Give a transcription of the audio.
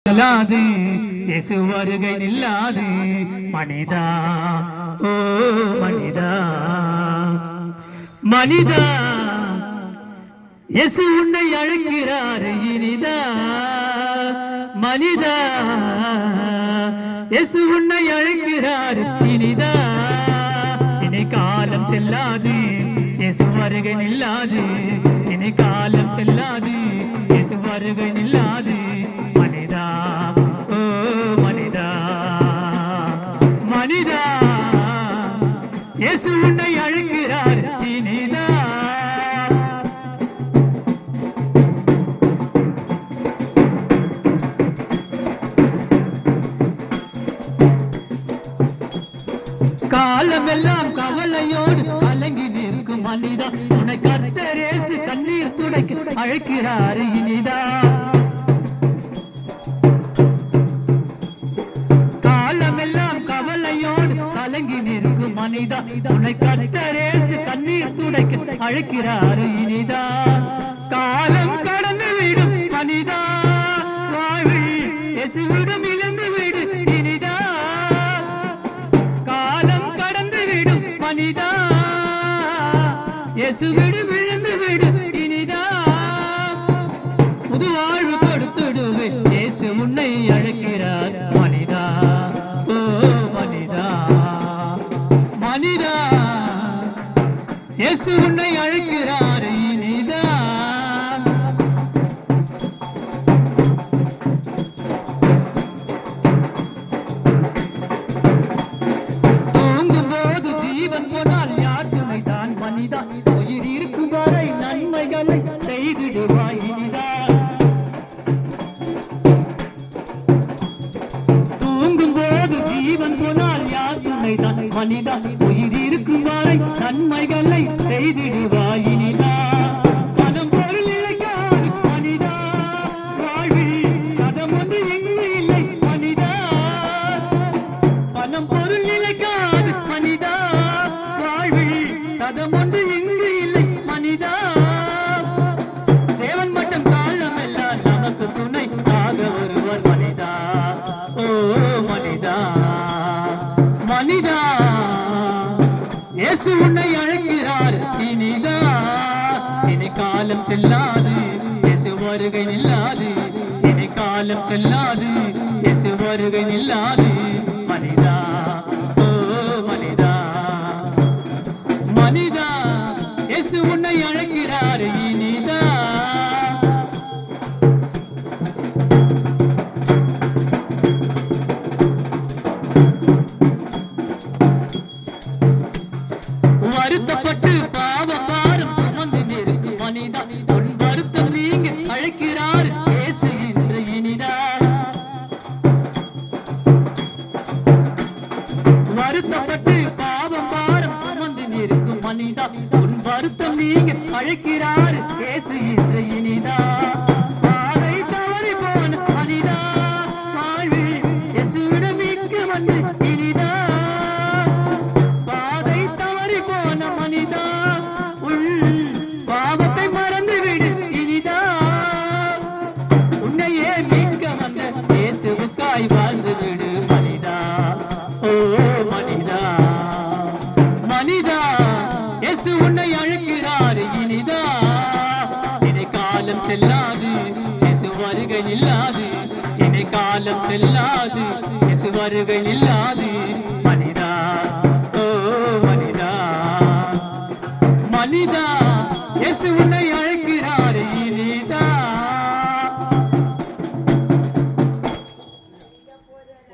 செல்லாது இயேசு வருகை நில்லாது மனிதா ஓ மனிதா மனிதா இயேசு உன்னை அழைக்கிறார் இனிதா மனிதா இயேசு உன்னை அழைக்கிறார் இனிதா இனி காலம் செல்லாது இயேசு வருகை நில்லாது இனி காலம் செல்லாது இயேசு வருகை நில்லாது மனிதா ஓ மனிதா மனிதா இயேசு உன்னை அழைக்கிறார் இனிதா காலமெல்லாம் கவலையோடு கலங்கி நிற்கும் மனிதா உன்னை கர்த்தர் இயேசு கண்ணீர் துடைக்க அழைக்கிறார் இனிதா காலமெல்லாம் கவலையோடு கலங்கி நிற்கும் மனிதா உன்னை கர்த்தர் இயேசு கண்ணீர் துடைக்க அழைக்கிறார் இனிதா காலம் கடந்து விடும் மனிதா வாழ்வில் இயேசுவிடம் இழந்து விடு இனிதா காலம் கடந்து விடும் மனிதா இயேசுவிடம் விழுந்து விடு இனிதா புது வாழ்வு கொடுத்துடுவே இயேசு உன்னை அழைக்கிறார் மனிதா ஓ மனிதா மனிதா இயேசு உன்னை அழைக்கிறார் இனிதா தூங்கும் போது ஜீவன் போனால் யார் துணைதான் மனிதா உயிர் இருக்கும் வரை நன்மைகளை செய்திடுவாய் இனிதா தூங்கும் போது ஜீவன் போனால் யார் துணைதான் மனிதா உயிர் இருக்கும் வரை நன்மைகளை செய்திடுவாய் இனிதா பணம் பொருள் இழைக்காது மனிதா வாழ்வில் கதம் ஒன்று எங்கு இல்லை மனிதா பணம் பொருள் இழைக்காது மனிதா வாழ்வில் சதம் ஒன்று எங்கு இல்லை மனிதா தேவன் மட்டும் காலம் எல்லாம் நமக்கு துணைக்காக வருவர் மனிதா ஓ மனிதா மனிதா இயேசு உன்னை அழைக்கிறார் இனிதா இனி காலம் செல்லாது இயேசு வருகை நில்லாது இனி காலம் செல்லாது இயேசு வருகை நில்லாது மனிதா ஓ மனிதா மனிதா இயேசு உன்னை அழைக்கிறார் இனிதா வருத்தப்பட்டு பாவம் பாரம் சுமந்து நிற்கும் மனிதா உன் வருத்தம் நீங்க அழைக்கிறார் இயேசு என்று இனிதா வருத்தப்பட்டு பாவம் பாரம் சுமந்து நிற்கும் மனிதா உன் வருத்தம் நீங்க அழைக்கிறார் இயேசு என்று இனிதா பாதை தவறி போன மனிதா வாழ்வில் இயேசுவிடம் மிக்க வந்து இனிதா பாதை தவறி போன மனிதா உள் பாவத்தை மறந்து விடு இனிதா உன்னையே மீட்க வந்த இயேசுவுக்காய் வாழ்ந்து விடு மனிதா ஓ மனிதா மனிதா இயேசு உன்னை அழைக்கிறார் இனிதா இனி காலம் செல்லாது இயேசு வருகை நில்லாது இனி காலம் செல்லாது இயேசு வருகை நில்லாது மனிதா ஓ மனிதா மனிதா